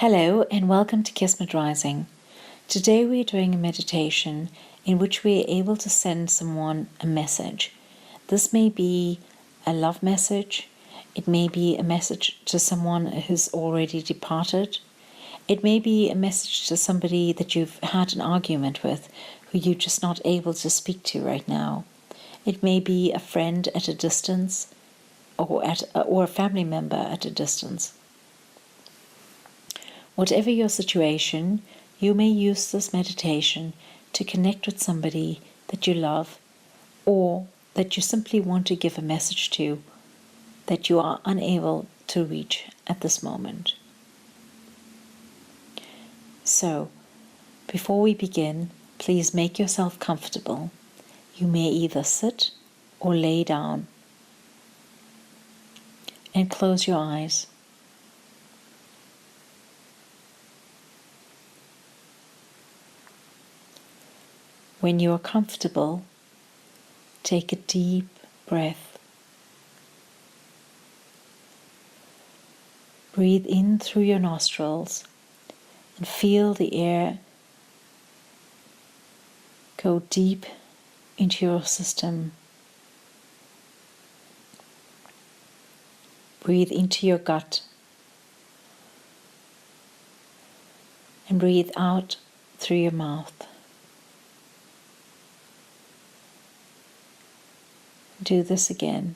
Hello and welcome to Kismet Rising. Today we're doing a meditation in which we are able to send someone a message. This may be a love message, it may be a message to someone who's already departed, it may be a message to somebody that you've had an argument with who you're just not able to speak to right now. It may be a friend at a distance or a family member at a distance. Whatever your situation, you may use this meditation to connect with somebody that you love or that you simply want to give a message to that you are unable to reach at this moment. So, before we begin, please make yourself comfortable. You may either sit or lay down and close your eyes. When you are comfortable, take a deep breath. Breathe in through your nostrils and feel the air go deep into your system. Breathe into your gut and breathe out through your mouth. Do this again.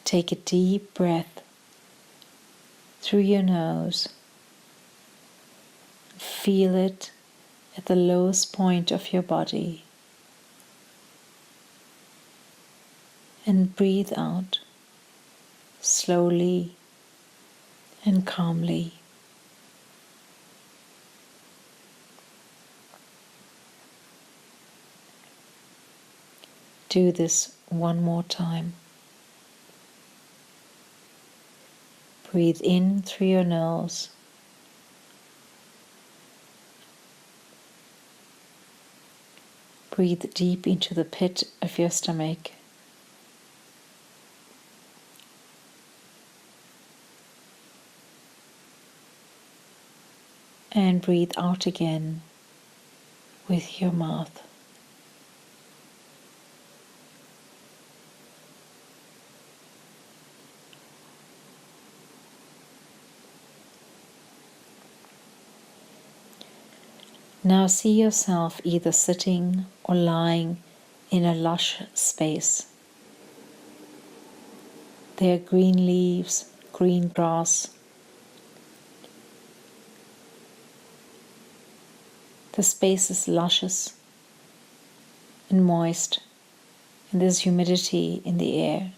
Take a deep breath through your nose. Feel it at the lowest point of your body. And breathe out slowly and calmly. Do this one more time. Breathe in through your nose. Breathe deep into the pit of your stomach. And breathe out again with your mouth. Now see yourself either sitting or lying in a lush space. There are green leaves, green grass. The space is luscious and moist, and there's humidity in the air.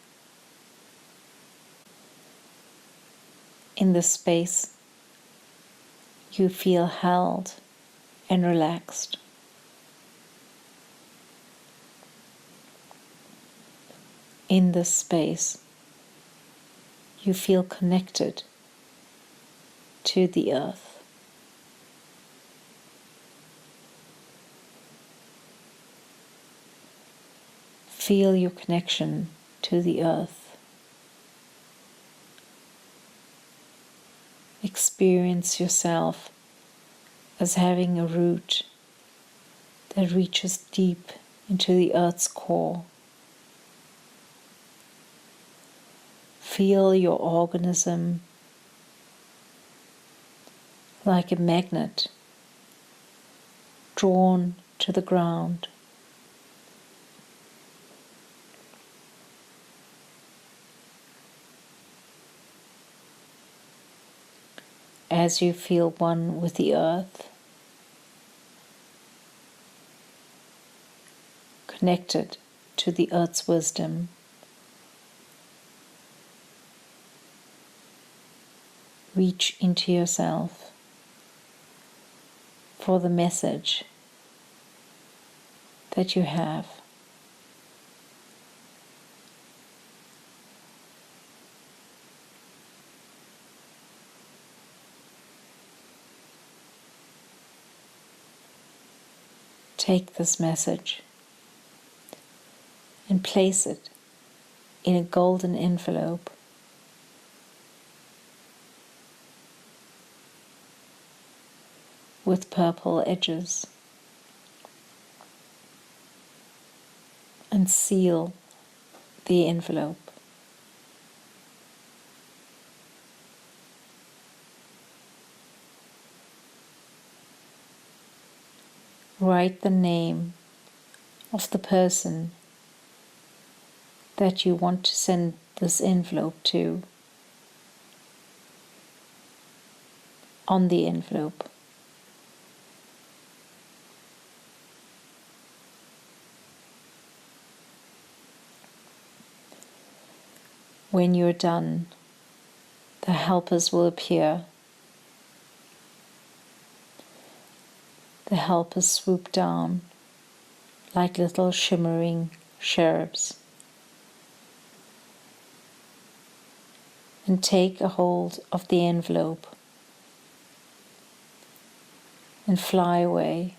In this space, you feel held and relaxed. In this space, you feel connected to the earth. Feel your connection to the earth. Experience yourself as having a root that reaches deep into the earth's core. Feel your organism like a magnet drawn to the ground. As you feel one with the earth, connected to the earth's wisdom, reach into yourself for the message that you have. Take this message and place it in a golden envelope with purple edges and seal the envelope. Write the name of the person that you want to send this envelope to on the envelope. When you're done, the helpers will appear. The helpers swoop down like little shimmering cherubs and take a hold of the envelope and fly away.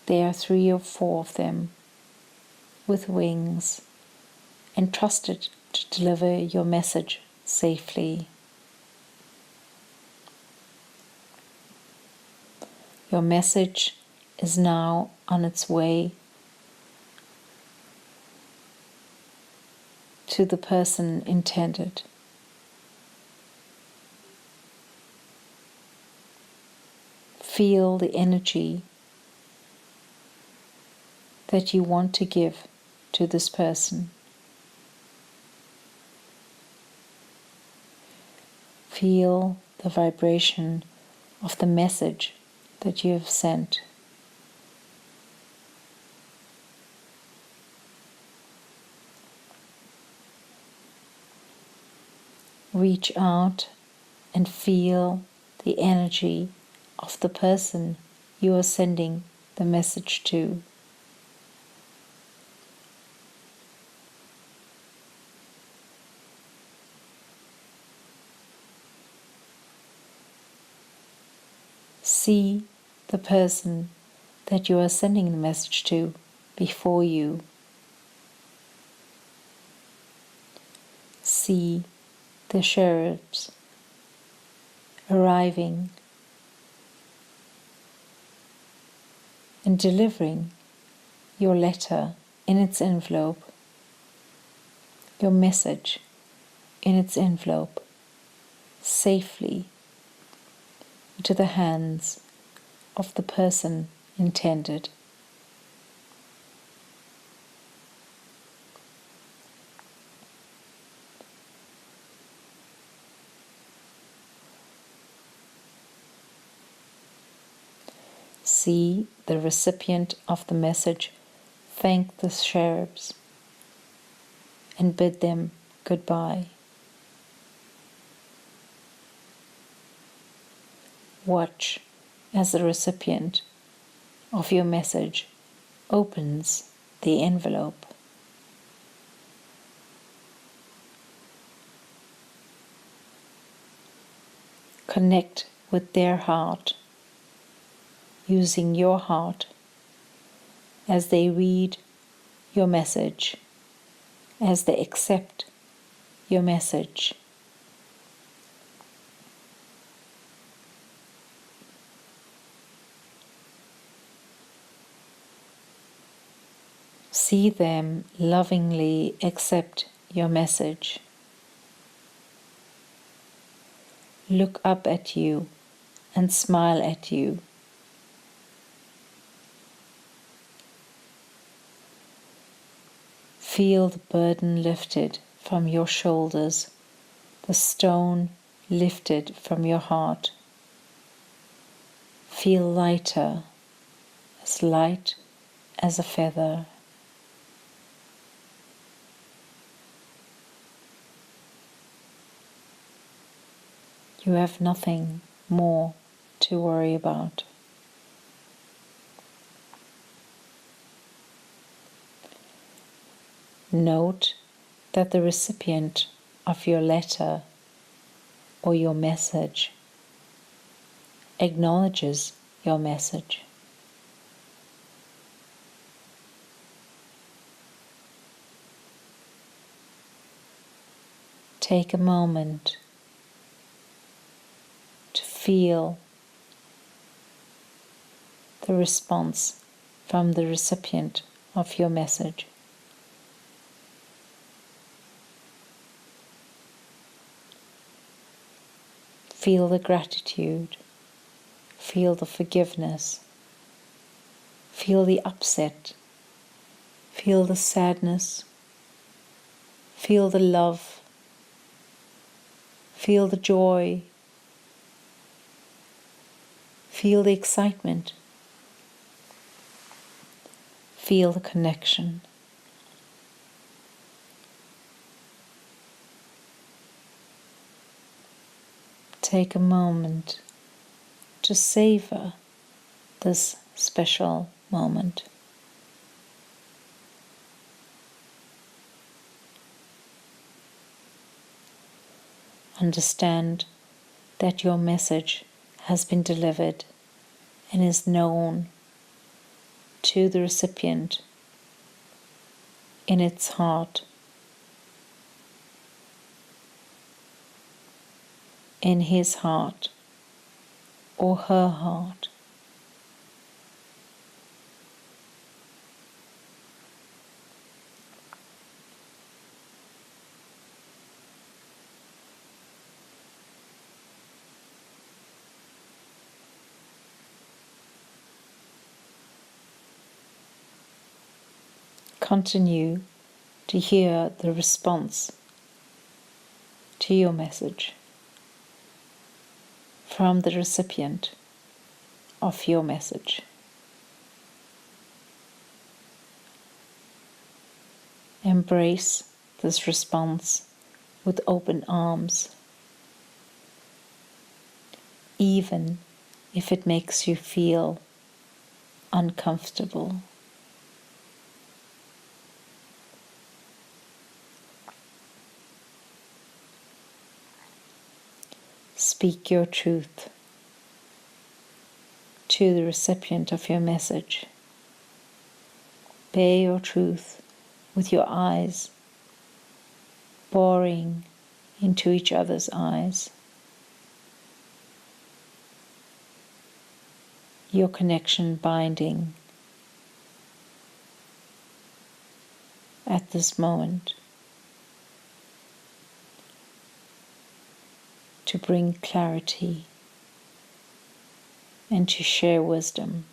There are 3 or 4 of them with wings, entrusted to deliver your message safely. Your message is now on its way to the person intended. Feel the energy that you want to give to this person. Feel the vibration of the message that you have sent. Reach out and feel the energy of the person you are sending the message to. See the person that you are sending the message to before you. See the cherubs arriving and delivering your letter in its envelope, your message in its envelope, safely into the hands of the person intended. See the recipient of the message thank the cherubs and bid them goodbye. Watch as the recipient of your message opens the envelope. Connect with their heart, using your heart as they read your message, as they accept your message. See them lovingly accept your message. Look up at you and smile at you. Feel the burden lifted from your shoulders, the stone lifted from your heart. Feel lighter, as light as a feather. You have nothing more to worry about. Note that the recipient of your letter or your message acknowledges your message. Take a moment feel the response from the recipient of your message. Feel the gratitude, feel the forgiveness, feel the upset, feel the sadness, feel the love, feel the joy, feel the excitement, feel the connection. Take a moment to savor this special moment. Understand that your message has been delivered and is known to the recipient in its heart, in his heart or her heart. Continue to hear the response to your message from the recipient of your message. Embrace this response with open arms, even if it makes you feel uncomfortable. Speak your truth to the recipient of your message. Bear your truth with your eyes boring into each other's eyes. Your connection binding at this moment to bring clarity and to share wisdom.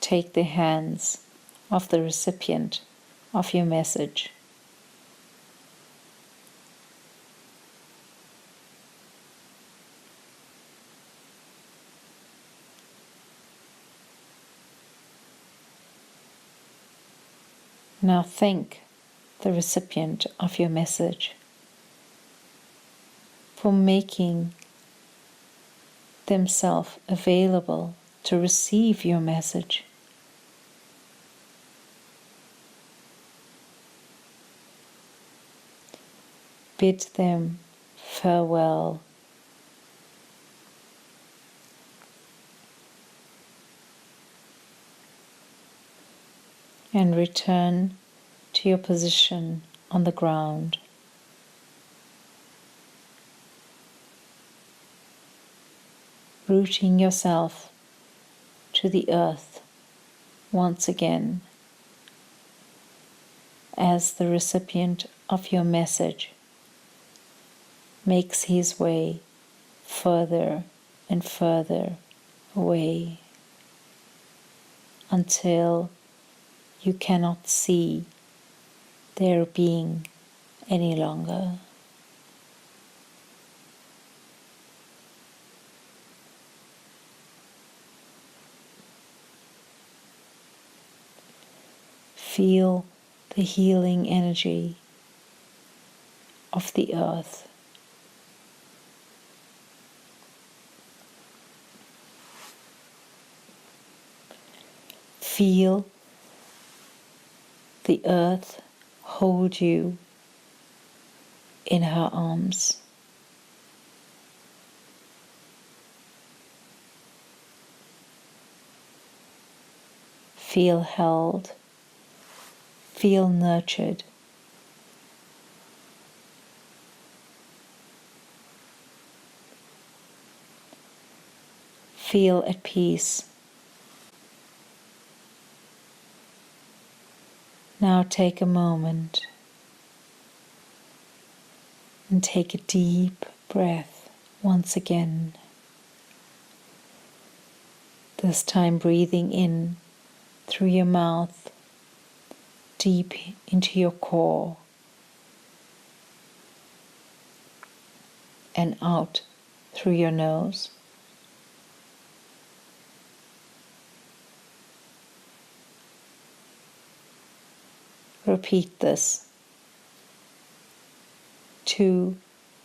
Take the hands of the recipient of your message. Now thank the recipient of your message for making themselves available to receive your message. Bid them farewell. And return to your position on the ground. Rooting yourself to the earth once again as the recipient of your message makes his way further and further away until you cannot see their being any longer. Feel the healing energy of the earth. Feel the earth hold you in her arms. Feel held. Feel nurtured. Feel at peace. Now take a moment and take a deep breath once again. This time breathing in through your mouth, deep into your core, and out through your nose. Repeat this 2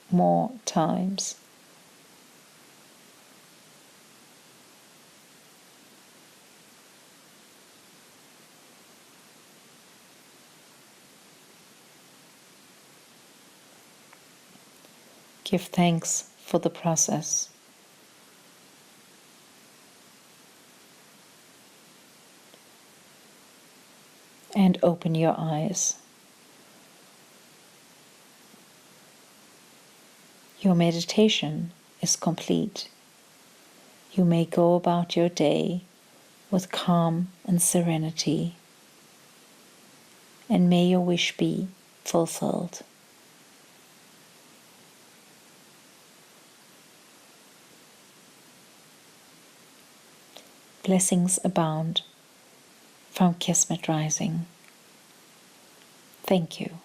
more times. Give thanks for the process. And open your eyes. Your meditation is complete. You may go about your day with calm and serenity, and may your wish be fulfilled. Blessings abound from Kismet Rising. Thank you.